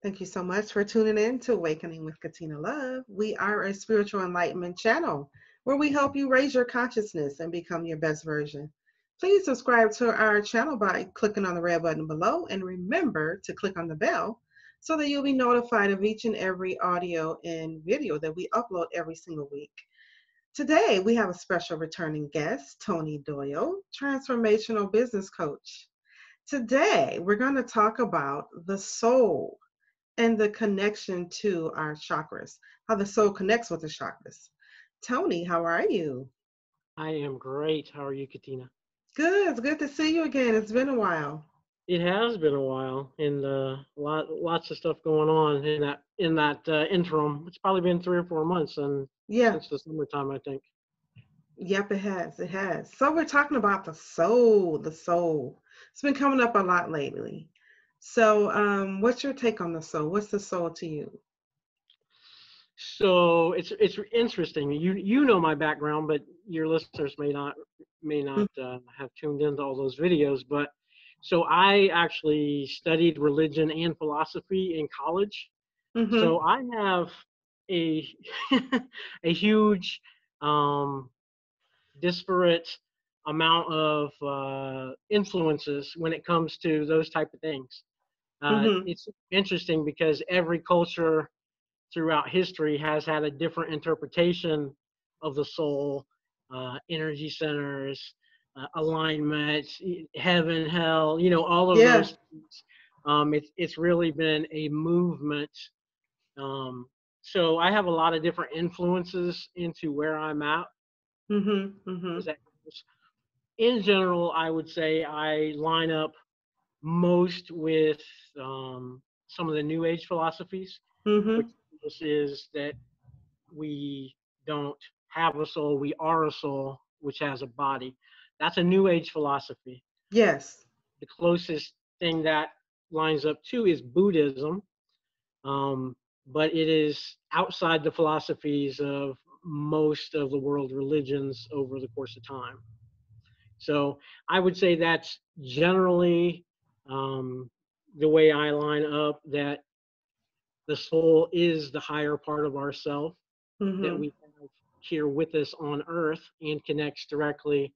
Thank you so much for tuning in to Awakening with Katina Love. We are a spiritual enlightenment channel where we help you raise your consciousness and become your best version. Please subscribe to our channel by clicking on the red button below, and remember to click on the bell so that you'll be notified of each and every audio and video that we upload every single week. Today, we have a special returning guest, Tony Doyle, transformational business coach. Today, we're going to talk about the soul and the connection to our chakras, how the soul connects with the chakras. Tony, how are you? I am great. How are you, Katina? Good. It's good to see you again. It's been a while. It has been a while, and lots of stuff going on in that interim. It's probably been 3 or 4 months, and Yeah. since the summertime, I think. Yep, it has. It has. So we're talking about the soul, the soul. It's been coming up a lot lately. So, what's your take on the soul? What's the soul to you? So it's interesting. You know my background, but your listeners may not have tuned into all those videos. But so I actually studied religion and philosophy in college. Mm-hmm. So I have a a huge um, disparate amount of influences when it comes to those type of things. Mm-hmm. It's interesting because every culture throughout history has had a different interpretation of the soul, energy centers, alignment, heaven, hell, all of Yeah. those things. It's really been a movement. Um, so I have a lot of different influences into where I'm at. Mm-hmm. Mm-hmm. Is that in general, I would say I line up most with some of the New Age philosophies, which Mm-hmm. is that we don't have a soul, we are a soul, which has a body. That's a New Age philosophy. Yes. The closest thing that lines up to is Buddhism, but it is outside the philosophies of most of the world religions over the course of time. So I would say that's generally um, the way I line up, that the soul is the higher part of ourself that Mm-hmm. we have here with us on earth and connects directly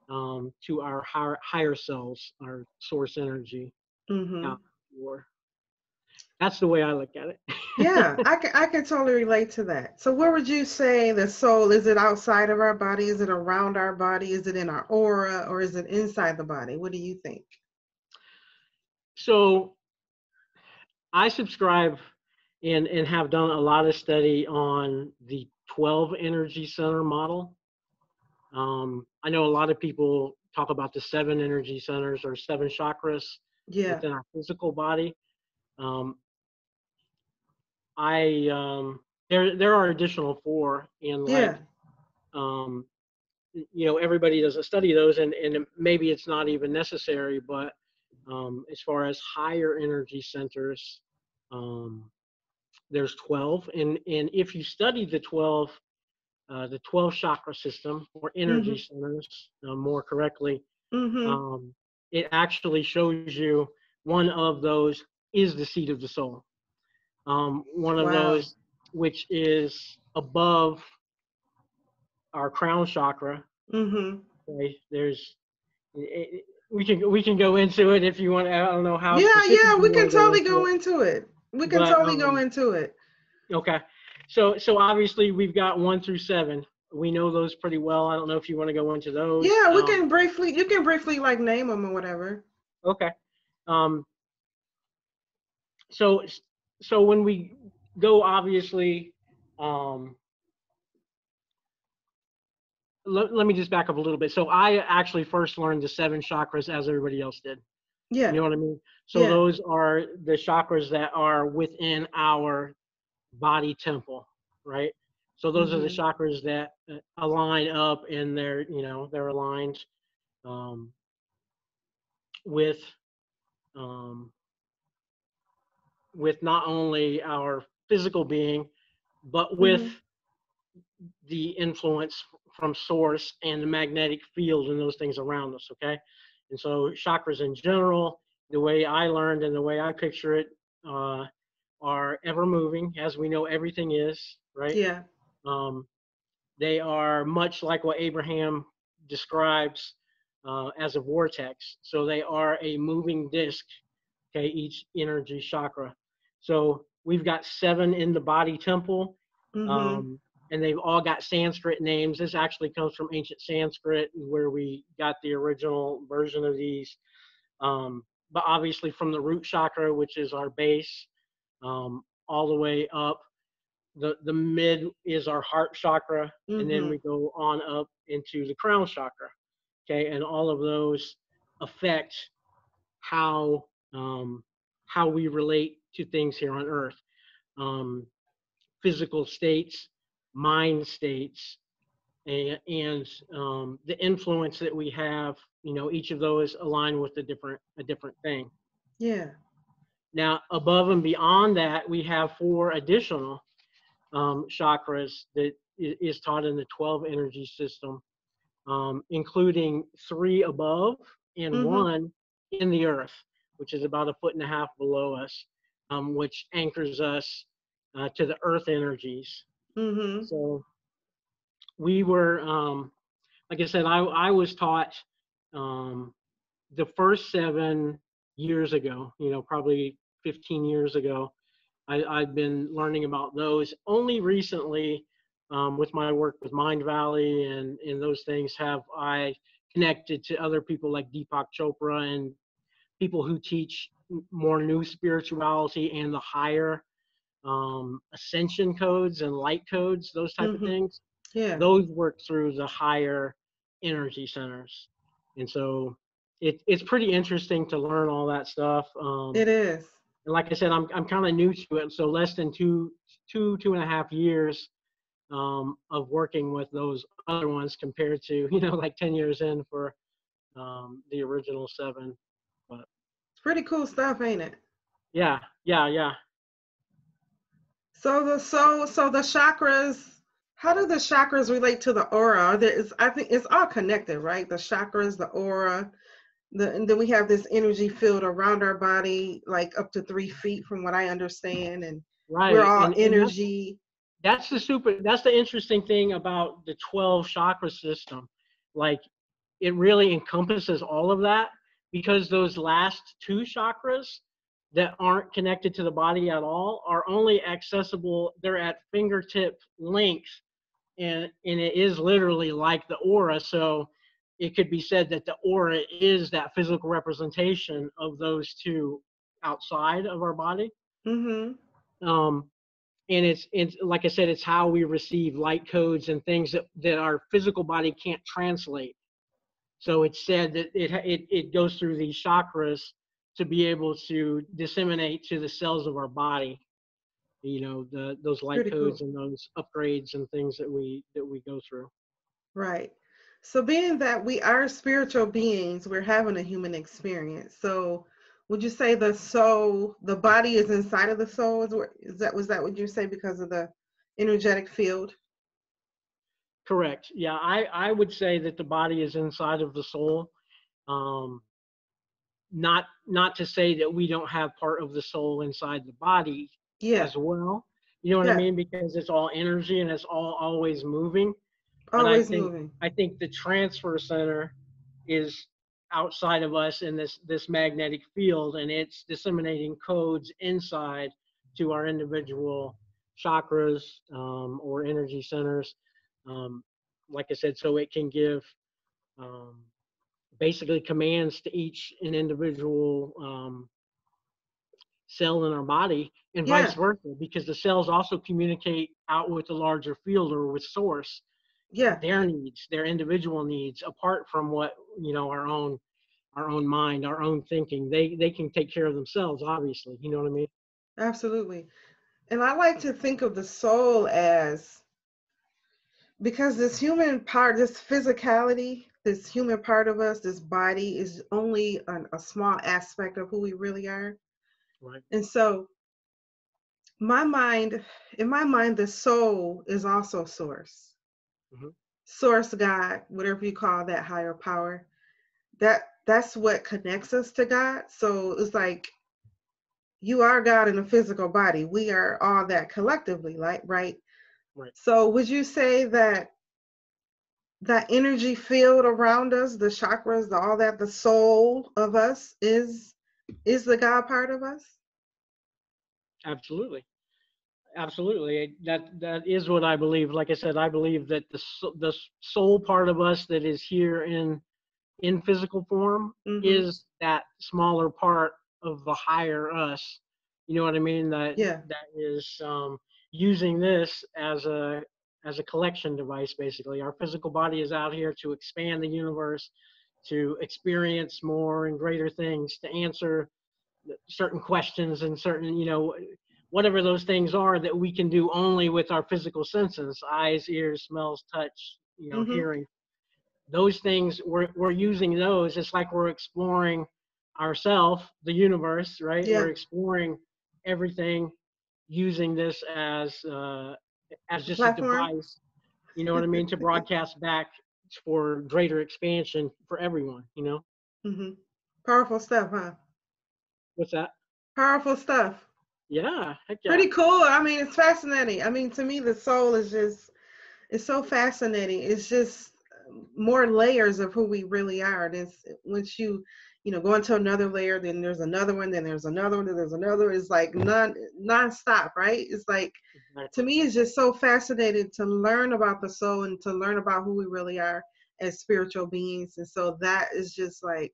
to our higher selves, our source energy. Mm-hmm. Out for. That's the way I look at Yeah, it. I can totally relate to that. So where would you say the soul, is it outside of our body? Is it around our body? Is it in our aura, or is it inside the body? What do you think? So I subscribe and have done a lot of study on the 12 energy center model. I know a lot of people talk about the 7 energy centers or 7 chakras Yeah. within our physical body. Um, I there are additional four, and Yeah. um, everybody doesn't study those, and maybe it's not even necessary. But as far as higher energy centers, um, there's 12, and if you study the 12 chakra system, or energy Mm-hmm. centers, more correctly, Mm-hmm. um, it actually shows you one of those is the seat of the soul. One of Wow. those, which is above our crown chakra. Mm-hmm. Okay, we can go into it if you want. I don't know how Yeah, specific yeah, you we want can to go totally into go it, into it. We can but totally go into it. okay. So obviously we've got 1 through 7. We know those pretty well. I don't know if you want to go into those. Yeah, you can briefly like name them or whatever. Okay. Um, so so when we go, obviously, um, let me just back up a little bit. So I actually first learned the 7 chakras as everybody else did. You Yeah. know what I mean? So Yeah. those are the chakras that are within our body temple, right? So those are the Mm-hmm. chakras that align up, and they're aligned um, with um, with not only our physical being, but with Mm-hmm. the influence from source and the magnetic field and those things around us. Okay, and so chakras in general, the way I learned and the way I picture it, uh, are ever moving, as we know everything is, right? Yeah. Um, they are much like what Abraham describes as a vortex. So they are a moving disc, okay, each energy chakra. So we've got 7 in the body temple, Mm-hmm. um, and they've all got Sanskrit names. This actually comes from ancient Sanskrit, where we got the original version of these. But obviously, from the root chakra, which is our base, all the way up. The mid is our heart chakra, and then Mm-hmm. we go on up into the crown chakra. Okay, and all of those affect how how we relate to things here on Earth. Um, Physical states, mind states, and the influence that we have. You know, each of those align with a different thing. Yeah. Now, above and beyond that, we have 4 additional chakras that is taught in the 12 energy system, including 3 above and Mm-hmm. 1 in the earth, which is about 1.5 feet below us, which anchors us to the earth energies. Mm-hmm. So we were, like I said, I was taught um, the first 7 years ago, you know, probably 15 years ago. I've been learning about those only recently, with my work with Mind Valley and those things. Have I connected to other people like Deepak Chopra and people who teach more new spirituality and the higher ascension codes and light codes, those type of Mm-hmm. things. Yeah. Those work through the higher energy centers, and so it's pretty interesting to learn all that stuff. It is. And like I said, I'm kind of new to it, so less than 2.5 years of working with those other ones compared to like 10 years in for the original 7. But It's pretty cool stuff, ain't it? yeah, yeah, yeah. So the chakras, how do the chakras relate to the aura? I think it's all connected, right? The chakras, the aura, and then we have this energy field around our body, like up to 3 feet, from what I understand, and we're Right, all and energy. that's the interesting thing about the 12 chakra system. Like, it really encompasses all of that, because those last 2 chakras that aren't connected to the body at all are only accessible, they're at fingertip length, and it is literally like the aura. So it could be said that the aura is that physical representation of those 2 outside of our body. Mm-hmm. um, and it's like I said, it's how we receive light codes and things that our physical body can't translate. So it's said that it goes through these chakras to be able to disseminate to the cells of our body. Those light Pretty codes cool. and those upgrades and things that we go through. Right. So being that we are spiritual beings, we're having a human experience. So would you say the soul, the body is inside of the soul? Was that what you say because of the energetic field? Correct. Yeah, I would say that the body is inside of the soul. Um, not to say that we don't have part of the soul inside the body Yeah. as well. You know what I Yeah. mean? Because it's all energy and it's all always moving. But I Always think moving. I think the transfer center is outside of us in this magnetic field, and it's disseminating codes inside to our individual chakras, or energy centers. Um, like I said, so it can give um, basically commands to each an individual cell in our body, and vice Yeah. versa, because the cells also communicate out with the larger field or with source, Yeah. their needs, their individual needs, apart from what our own mind, our own thinking. They can take care of themselves, obviously. You know what I mean? Absolutely. And I like to think of the soul as, because this human part, this physicality, this human part of us, this body is only a small aspect of who we really are. Right. And so my mind, in my mind, the soul is also source. Hmm. Source, God, whatever you call that higher power. That's what connects us to God. So it's like you are God in a physical body. We are all that collectively, like, right? Right. So would you say that that energy field around us, the chakras, all that, the soul of us is the God part of us? Absolutely. Absolutely. That is what I believe. Like I said, I believe that the soul part of us that is here in physical form Mm-hmm. is that smaller part of the higher us. You know what I mean? Yeah. That is using this as a collection device. Basically, our physical body is out here to expand the universe, to experience more and greater things, to answer certain questions and certain, whatever those things are that we can do only with our physical senses: eyes, ears, smells, touch, Mm-hmm. hearing. Those things, we're using those. It's like we're exploring ourself, the universe, right? We're Yeah. exploring everything using this as just a Platform. device, you know what I mean, to broadcast back for greater expansion for everyone. Mm-hmm. Powerful stuff, huh? What's that? Powerful stuff. Yeah, heck yeah. Pretty cool. I mean, it's fascinating. I mean, to me, the soul is just, it's so fascinating. It's just more layers of who we really are. And it's once you go into another layer, then there's another one, then there's another one, then there's another. It's like non-stop, right? It's like, to Exactly. me, it's just so fascinating to learn about the soul and to learn about who we really are as spiritual beings. And so that is just like,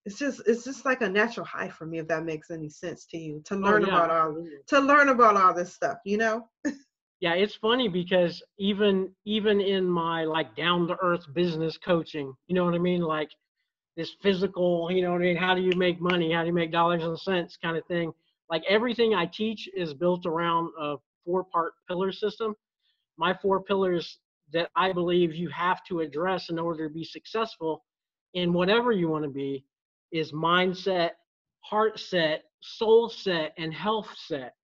it's just like a natural high for me, if that makes any sense to you, to Oh learn yeah, about all absolutely. this stuff. Yeah, it's funny because even in my like down to earth business coaching, you know what I mean? Like this physical, you know what I mean? How do you make money? How do you make dollars and cents kind of thing? Like everything I teach is built around a 4-part pillar system. My 4 pillars that I believe you have to address in order to be successful in whatever you want to be is mindset, heart set, soul set, and health set.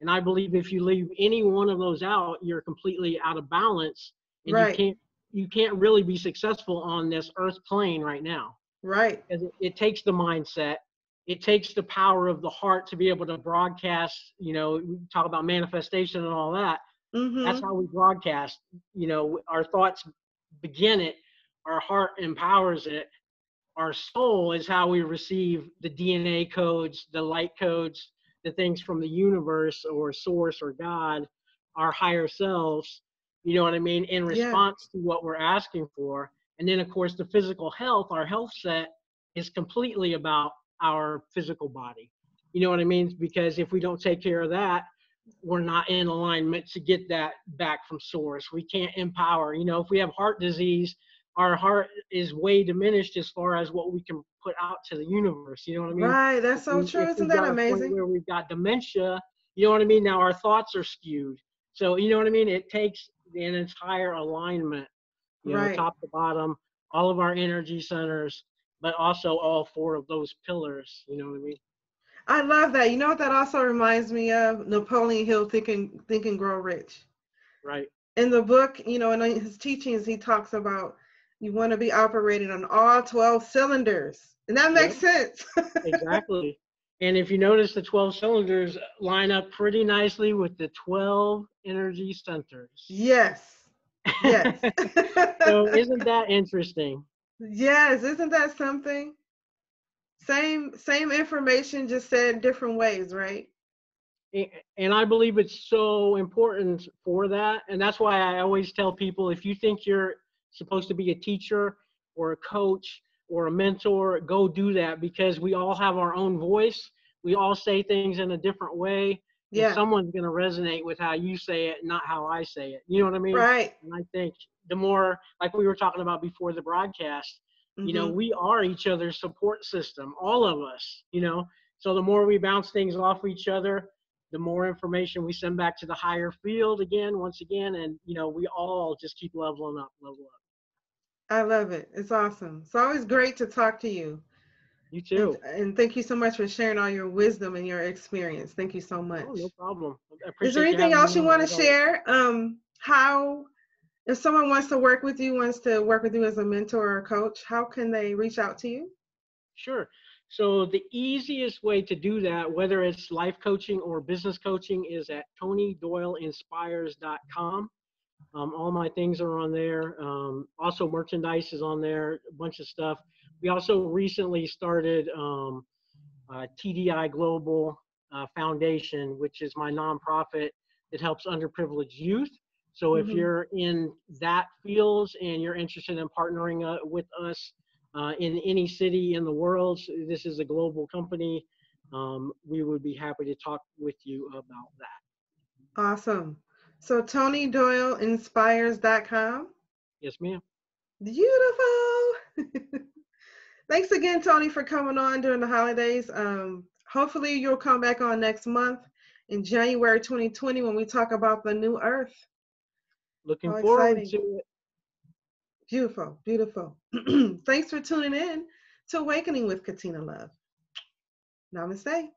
And I believe if you leave any one of those out, you're completely out of balance, and Right, you can't really be successful on this earth plane right now. right. Because it takes the mindset, it takes the power of the heart to be able to broadcast. We talk about manifestation and all that. That's Mm-hmm. how we broadcast. Our thoughts begin it, our heart empowers it, our soul is how we receive the DNA codes, the light codes, the things from the universe or source or God, our higher selves, you know what I mean, in Yeah. response to what we're asking for. And then, of course, the physical health, our health set is completely about our physical body. You know what I mean? Because if we don't take care of that, we're not in alignment to get that back from source. We can't empower. If we have heart disease, our heart is way diminished as far as what we can put out to the universe. You know what I mean? Right. If That's so we true. if Isn't we've that got a point amazing? where we've got dementia, you know what I mean? Now our thoughts are skewed. So you know what I mean? It takes an entire alignment, Right. top to bottom, all of our energy centers, but also all 4 of those pillars. You know what I mean? I love that. You know what that also reminds me of? Napoleon Hill, Think and Grow Rich. Right. In the book, in his teachings, he talks about you want to be operating on all 12 cylinders. And that Yep. makes sense. Exactly. And if you notice, the 12 cylinders line up pretty nicely with the 12 energy centers. Yes. Yes. So isn't that interesting? Yes, isn't that something? Same information, just said different ways, right? And I believe it's so important for that. And that's why I always tell people, if you think you're supposed to be a teacher or a coach or a mentor, go do that, because we all have our own voice. We all say things in a different way, and Yeah. someone's going to resonate with how you say it, not how I say it. You know what I mean? Right. And I think the more, like we were talking about before the broadcast, Mm-hmm. we are each other's support system, all of us. So the more we bounce things off each other, the more information we send back to the higher field once again, and we all just keep leveling up, level up. I love it. It's awesome. It's always great to talk to you. You And too. and thank you so much for sharing all your wisdom and your experience. Thank you so Oh, no much. problem. I Is there appreciate you anything having me else you want on, to as always. share? How, if someone wants to work with you, as a mentor or a coach, how can they reach out to you? Sure. So the easiest way to do that, whether it's life coaching or business coaching, is at TonyDoyleInspires.com. All my things are on there. Also, merchandise is on there, a bunch of stuff. We also recently started TDI Global Foundation, which is my nonprofit that helps underprivileged youth. So if Mhm. you're in that field and you're interested in partnering with us in any city in the world, this is a global company. We would be happy to talk with you about that. Awesome. So TonyDoyleInspires.com. Yes, ma'am. Beautiful. Thanks again, Tony, for coming on during the holidays. Hopefully you'll come back on next month in January 2020 when we talk about the new earth. Looking How forward exciting. to it. Beautiful, beautiful. Thanks for tuning in to Awakening with Katina Love. Namaste.